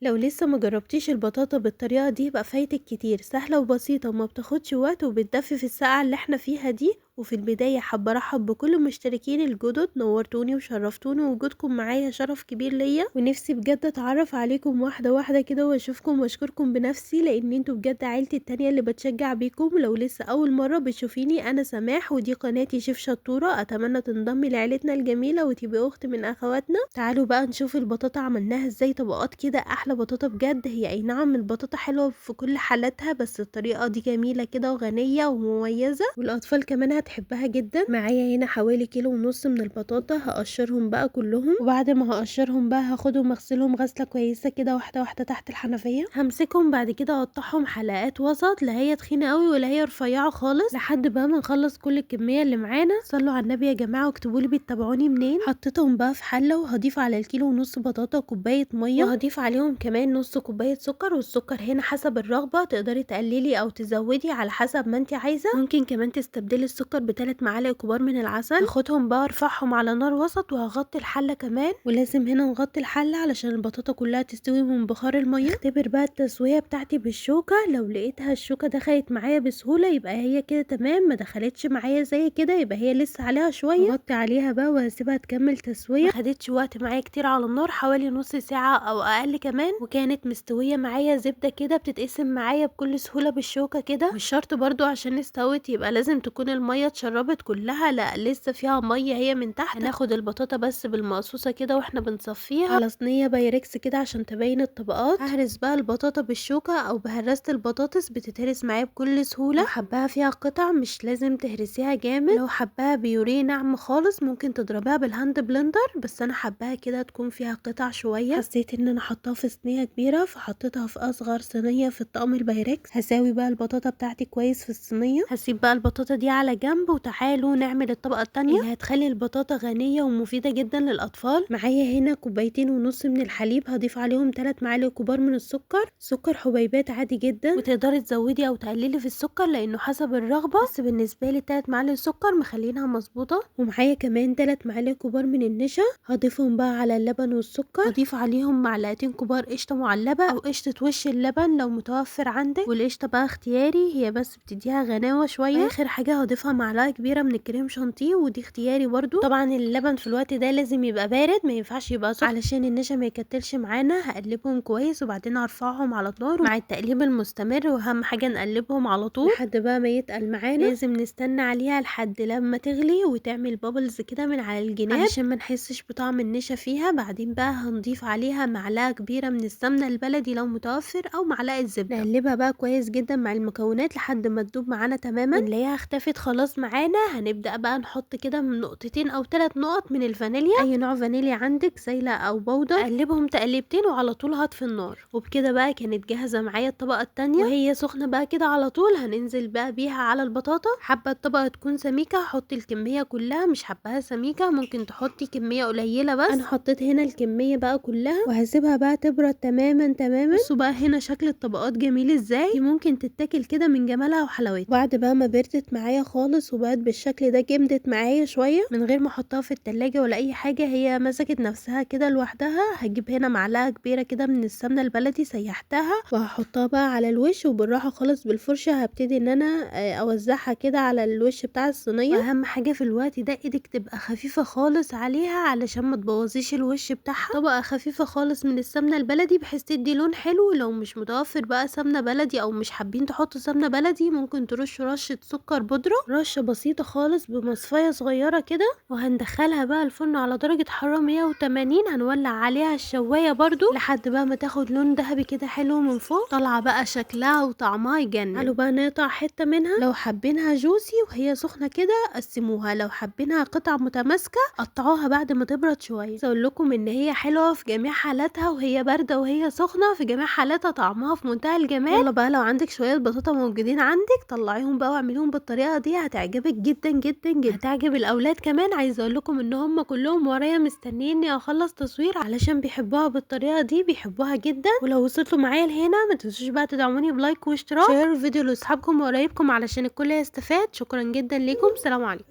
لو لسه ما جربتيش البطاطا بالطريقة دي يبقى فايتك كتير، سهلة وبسيطة وما بتاخدش وقت وبتدفي في الساعة اللي احنا فيها دي. وفي البداية حابة ارحب بكل المشتركين الجدد، نورتوني وشرفتوني، ووجودكم معايا شرف كبير ليا، ونفسي بجد اتعرف عليكم واحدة واحدة كده واشوفكم واشكركم بنفسي، لان انتوا بجد عيلتي التانية اللي بتشجع بيكم. لو لسه اول مرة بتشوفيني، انا سماح ودي قناتي شيف شطورة، اتمنى تنضمي لعيلتنا الجميلة وتبقي اخت من اخواتنا. تعالوا بقى نشوف البطاطا عملناها ازاي، طبقات كده احلى بطاطا بجد. هي اي نعم البطاطا حلوة في كل حالاتها، بس الطريقة دي جميلة كده وغنية ومميزة، والاطفال كمان هتحبها جدا. معايا هنا حوالي كيلو ونص من البطاطا، هقشرهم بقى كلهم، وبعد ما هقشرهم بقى هاخدهم اغسلهم غسلة كويسة كده واحدة واحدة تحت الحنفية. همسكهم بعد كده اقطعهم حلقات وسط، لا هي تخينة قوي ولا هي رفيعة خالص، لحد بقى ما نخلص كل الكمية اللي معانا. صلوا على النبي يا جماعة واكتبوا لي بتتابعوني منين. حطيتهم بقى في حلة، وهضيف على الكيلو ونص بطاطا كوباية مية، وهضيف عليهم كمان نص كوباية سكر. والسكر هنا حسب الرغبة، تقدري تقللي او تزودي على حسب ما انت عايزة. ممكن كمان تستبدلي السكر ب3 معالق كبار من العسل. هاخدهم بقى ارفعهم على نار وسط، وهغطي الحلة كمان، ولازم هنا نغطي الحلة علشان البطاطا كلها تستوي من بخار المية. اختبر بقى التسوية بتاعتي بالشوكة، لو لقيتها الشوكة دخلت معايا بسهولة يبقى هي كده تمام، ما دخلتش معايا زي كده يبقى هي لسه عليها شوية. هغطي عليها بقى وهسيبها تكمل تسوية. ما خدتش وقت معايا كتير على النار، حوالي نص ساعة او اقل كمان، وكانت مستوية معايا زبدة كده بتتقسم معايا بكل سهولة بالشوكة كده. مش شرط برضو عشان استوت يبقى لازم تكون المية اتشربت كلها، لا لسه فيها مية هي من تحت. هناخد البطاطا بس بالمقصوصة كده واحنا بنصفيها على صينية بايركس كده عشان تبين الطبقات. ههرس بقى البطاطا بالشوكة او بهرسة البطاطس، بتتهرس معايا بكل سهولة. لو حباها فيها قطع مش لازم تهرسيها جامد، لو حباها بيوريه ناعم خالص ممكن تضربيها بالهاند بلندر، بس انا حباها كده تكون فيها قطع شوية. حسيت ان انا حطاها في صينية كبيرة فحطيتها في اصغر صينية في الطقم البايركس. هساوي بقى البطاطا بتاعتي كويس في الصينية. هسيب بقى البطاطا دي على جنب، وتعالوا نعمل الطبقة التانية اللي هتخلي البطاطا غنية ومفيدة جدا للأطفال. معايا هنا كوبايتين ونص من الحليب، هضيف عليهم 3 معالق كبار من السكر. سكر حبيبات عادي جدا، وتقدري تزودي او تقللي في السكر لانه حسب الرغبة، بس بالنسبة لي 3 معالق سكر مخلينها مظبوطة. ومعايا كمان 3 معالق كبار من النشا، هضيفهم بقى على اللبن والسكر. هضيف عليهم معلقتين كبار قشطة معلبة او قشطة وش اللبن لو متوفر عندك، والقشطة بقى اختياري، هي بس بتديها غناوة شوية. اخر حاجة هضيفها معلقة كبيرة من الكريم شانتيه، ودي اختياري برضو. طبعا اللبن في الوقت ده لازم يبقى بارد، ما ينفعش يبقى سخن علشان النشا ما يكتلش معانا. هقلبهم كويس وبعدين هرفعهم على النار مع التقليب المستمر، واهم حاجة نقلبهم على طول لحد بقى ما يتقل معانا. لازم نستنى عليها لحد لما تغلي وتعمل بابلز كده من على الجناب علشان ما نحسش بطعم النشا فيها. بعدين بقى هنضيف عليها معلقة كبيرة من السمنة البلدي لو متوفر، او معلقة زبدة. نقلبها بقى كويس جدا مع المكونات لحد ما تدوب معانا تماما، نلاقيها اختفت خلاص معانا. هنبدأ بقى نحط كده من نقطتين او 3 نقط من الفانيليا، اي نوع فانيليا عندك سايلة او بودر. اقلبهم تقليبتين وعلى طول هطفي النار. وبكده بقى كانت جاهزة معايا الطبقة التانية، وهي سخنة بقى كده على طول هننزل بقى بيها على البطاطا. حابة الطبقة تكون سميكة حطي الكمية كلها، مش حباها سميكة ممكن تحطي كمية قليلة بس. انا حطيت هنا الكمية بقى كلها، وهسيبها بقى تبرد تماما تماما. بصوا بقى هنا شكل الطبقات جميل ازاي، ممكن تتاكل كده من جمالها وحلاوتها. بعد بقى ما بردت معايا خالص وبقت بالشكل ده، جمدت معايا شوية من غير ما احطها في التلاجة ولا اي حاجة، هي مسكت نفسها كده لوحدها. هجيب هنا معلقة كبيرة كده من السمنة البلدي سيحتها، وهحطها بقى على الوش، وبالراحة خالص بالفرشة هبتدي ان انا اوزعها كده على الوش بتاع الصينية. واهم حاجة في الوقت ده ايدك تبقى خفيفة خالص عليها علشان ما تبوظيش الوش بتاعها. طبقة خفيفة خالص من السمنة البلدي بحيث تدي لون حلو. لو مش متوفر بقى سمنة بلدي او مش حابين تحطوا سمنة بلدي، ممكن ترشوا رشة سكر بودرة، رشة بسيطة خالص بمصفاية صغيرة كده. وهندخلها بقى الفرن على درجة حرارة 180. هنولع عليها الشواية برضو لحد بقى ما تاخد لون ذهبي كده حلو من فوق. طالعة بقى شكلها وطعمها يجنن. تعالوا بقى نقطع حتة منها، لو حابينها جوسي وهي سخنة كده قسموها، لو حابينها قطع متماسكة قطعوها بعد ما تبرد شوية. اقول لكم ان هي حلوة في جميع حالاتها، وهي باردة وهي سخنة في جميع حالاتها، طعمها في منتهى الجمال. يلا بقى لو عندك شوية بطاطا موجودين عندك طلعيهم بقى واعمليهم بالطريقة دي، هتعجبك جدا جدا جدا، هتعجب الاولاد كمان. عايزة اقول لكم ان هم كلهم ورايا مستنيني اخلص تصوير علشان بيحبوها بالطريقة دي، بيحبوها جدا. ولو وصلتوا معايا لهنا ما تنسوش بقى تدعموني بلايك واشتراك، شير الفيديو لاصحابكم وقرايبكم علشان الكل يستفاد. شكرا جدا ليكم، سلام عليكم.